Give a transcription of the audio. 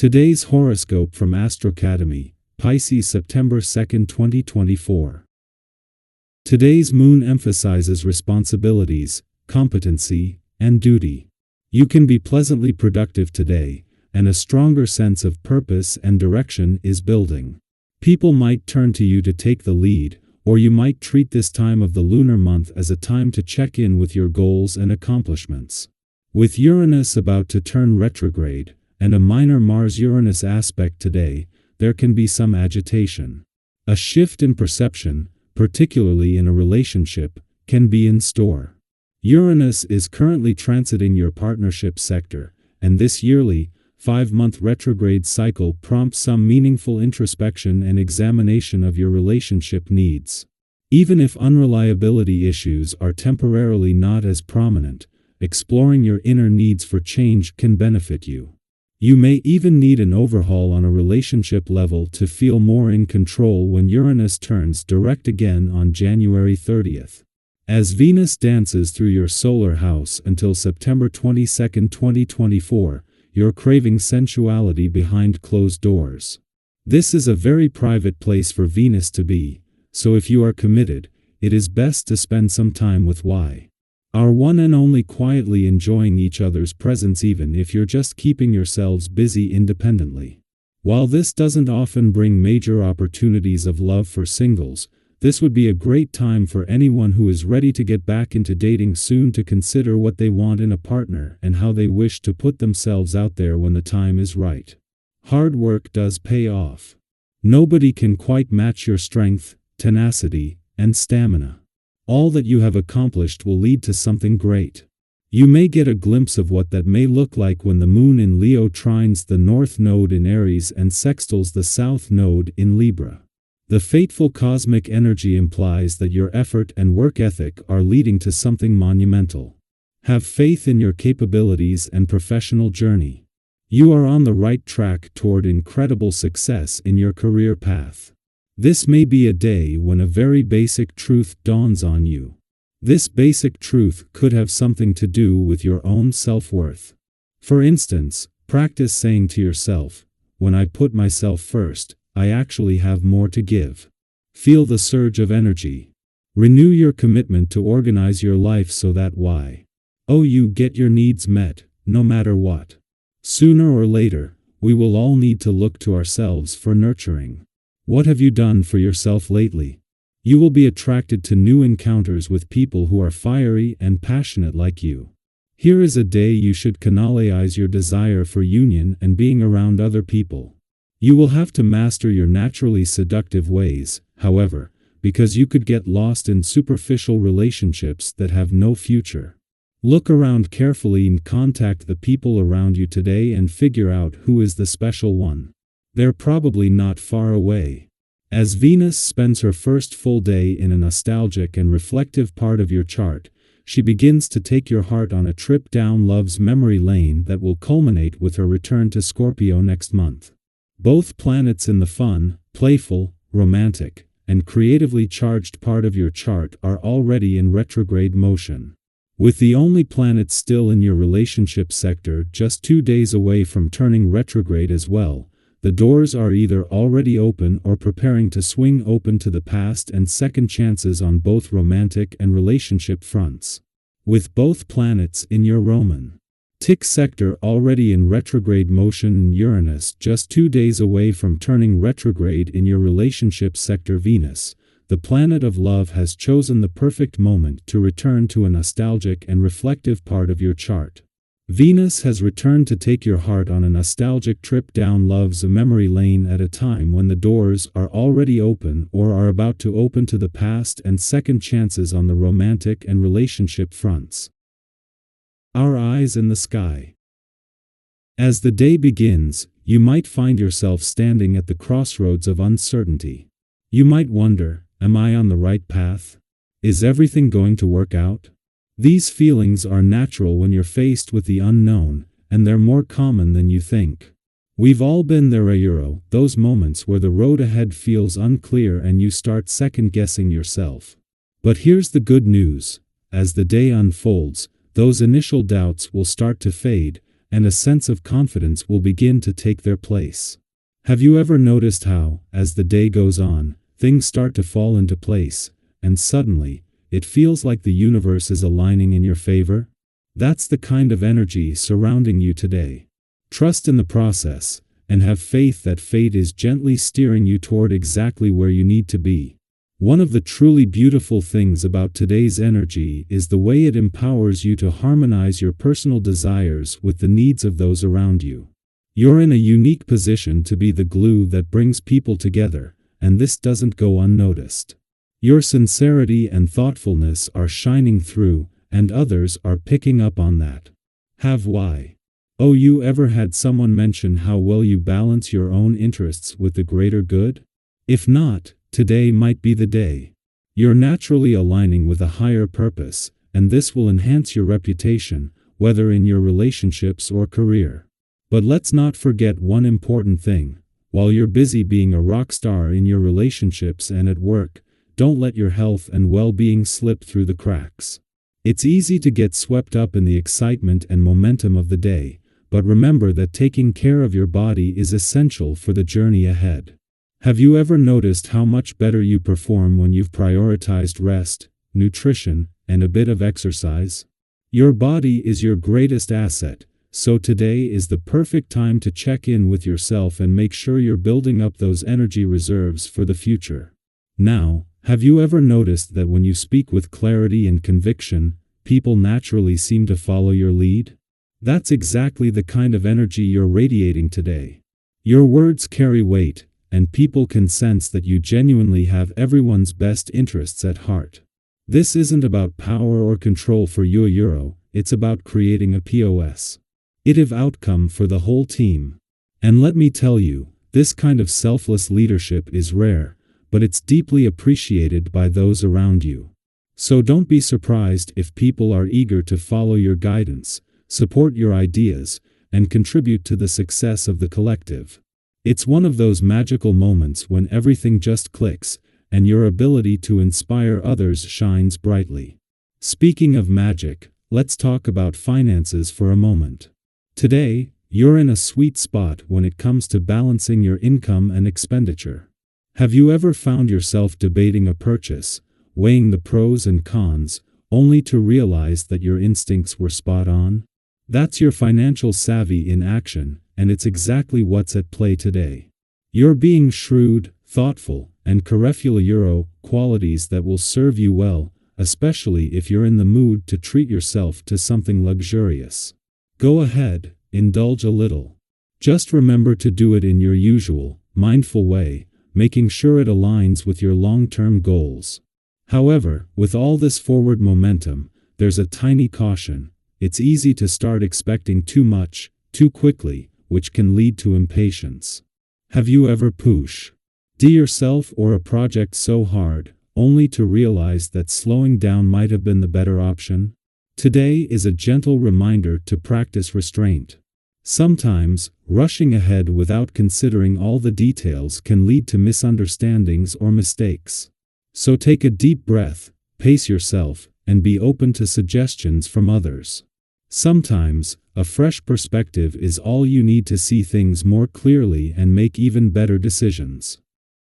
Today's horoscope from Astrocademy, Pisces September 2, 2024. Today's moon emphasizes responsibilities, competency, and duty. You can be pleasantly productive today, and a stronger sense of purpose and direction is building. People might turn to you to take the lead, or you might treat this time of the lunar month as a time to check in with your goals and accomplishments. With Uranus about to turn retrograde, and a minor Mars-Uranus aspect today, there can be some agitation. A shift in perception, particularly in a relationship, can be in store. Uranus is currently transiting your partnership sector, and this yearly, 5-month retrograde cycle prompts some meaningful introspection and examination of your relationship needs. Even if unreliability issues are temporarily not as prominent, exploring your inner needs for change can benefit you. You may even need an overhaul on a relationship level to feel more in control when Uranus turns direct again on January 30th. As Venus dances through your solar house until September 22, 2024, you're craving sensuality behind closed doors. This is a very private place for Venus to be, so if you are committed, it is best to spend some time with our one and only quietly enjoying each other's presence even if you're just keeping yourselves busy independently. While this doesn't often bring major opportunities of love for singles, this would be a great time for anyone who is ready to get back into dating soon to consider what they want in a partner and how they wish to put themselves out there when the time is right. Hard work does pay off. Nobody can quite match your strength, tenacity, and stamina. All that you have accomplished will lead to something great. You may get a glimpse of what that may look like when the moon in Leo trines the North Node in Aries and sextiles the South Node in Libra. The fateful cosmic energy implies that your effort and work ethic are leading to something monumental. Have faith in your capabilities and professional journey. You are on the right track toward incredible success in your career path. This may be a day when a very basic truth dawns on you. This basic truth could have something to do with your own self-worth. For instance, practice saying to yourself, "When I put myself first, I actually have more to give." Feel the surge of energy. Renew your commitment to organize your life so that you get your needs met, no matter what. Sooner or later, we will all need to look to ourselves for nurturing. What have you done for yourself lately? You will be attracted to new encounters with people who are fiery and passionate like you. Here is a day you should canalize your desire for union and being around other people. You will have to master your naturally seductive ways, however, because you could get lost in superficial relationships that have no future. Look around carefully and contact the people around you today and figure out who is the special one. They're probably not far away. As Venus spends her first full day in a nostalgic and reflective part of your chart, she begins to take your heart on a trip down love's memory lane that will culminate with her return to Scorpio next month. Both planets in the fun, playful, romantic, and creatively charged part of your chart are already in retrograde motion. With the only planet still in your relationship sector just 2 days away from turning retrograde as well, the doors are either already open or preparing to swing open to the past and second chances on both romantic and relationship fronts. With both planets in your romantic sector already in retrograde motion and Uranus just 2 days away from turning retrograde in your relationship sector Venus, the planet of love has chosen the perfect moment to return to a nostalgic and reflective part of your chart. Venus has returned to take your heart on a nostalgic trip down love's memory lane at a time when the doors are already open or are about to open to the past and second chances on the romantic and relationship fronts. Our eyes in the sky. As the day begins, you might find yourself standing at the crossroads of uncertainty. You might wonder, am I on the right path? Is everything going to work out? These feelings are natural when you're faced with the unknown, and they're more common than you think. We've all been there, those moments where the road ahead feels unclear and you start second-guessing yourself. But here's the good news. As the day unfolds, those initial doubts will start to fade, and a sense of confidence will begin to take their place. Have you ever noticed how, as the day goes on, things start to fall into place, and suddenly, it feels like the universe is aligning in your favor? That's the kind of energy surrounding you today. Trust in the process, and have faith that fate is gently steering you toward exactly where you need to be. One of the truly beautiful things about today's energy is the way it empowers you to harmonize your personal desires with the needs of those around you. You're in a unique position to be the glue that brings people together, and this doesn't go unnoticed. Your sincerity and thoughtfulness are shining through, and others are picking up on that. Have why? Oh, you ever had someone mention how well you balance your own interests with the greater good? If not, today might be the day. You're naturally aligning with a higher purpose, and this will enhance your reputation, whether in your relationships or career. But let's not forget one important thing. While you're busy being a rock star in your relationships and at work, don't let your health and well-being slip through the cracks. It's easy to get swept up in the excitement and momentum of the day, but remember that taking care of your body is essential for the journey ahead. Have you ever noticed how much better you perform when you've prioritized rest, nutrition, and a bit of exercise? Your body is your greatest asset, so today is the perfect time to check in with yourself and make sure you're building up those energy reserves for the future. Now, have you ever noticed that when you speak with clarity and conviction, people naturally seem to follow your lead? That's exactly the kind of energy you're radiating today. Your words carry weight, and people can sense that you genuinely have everyone's best interests at heart. This isn't about power or control for you, it's about creating a positive outcome for the whole team. And let me tell you, this kind of selfless leadership is rare, but it's deeply appreciated by those around you. So don't be surprised if people are eager to follow your guidance, support your ideas, and contribute to the success of the collective. It's one of those magical moments when everything just clicks, and your ability to inspire others shines brightly. Speaking of magic, let's talk about finances for a moment. Today, you're in a sweet spot when it comes to balancing your income and expenditure. Have you ever found yourself debating a purchase, weighing the pros and cons, only to realize that your instincts were spot on? That's your financial savvy in action, and it's exactly what's at play today. You're being shrewd, thoughtful, and careful, qualities that will serve you well, especially if you're in the mood to treat yourself to something luxurious. Go ahead, indulge a little. Just remember to do it in your usual, mindful way, making sure it aligns with your long-term goals. However, with all this forward momentum, there's a tiny caution. It's easy to start expecting too much, too quickly, which can lead to impatience. Have you ever pushed yourself or a project so hard, only to realize that slowing down might have been the better option? Today is a gentle reminder to practice restraint. Sometimes, rushing ahead without considering all the details can lead to misunderstandings or mistakes. So take a deep breath, pace yourself, and be open to suggestions from others. Sometimes, a fresh perspective is all you need to see things more clearly and make even better decisions.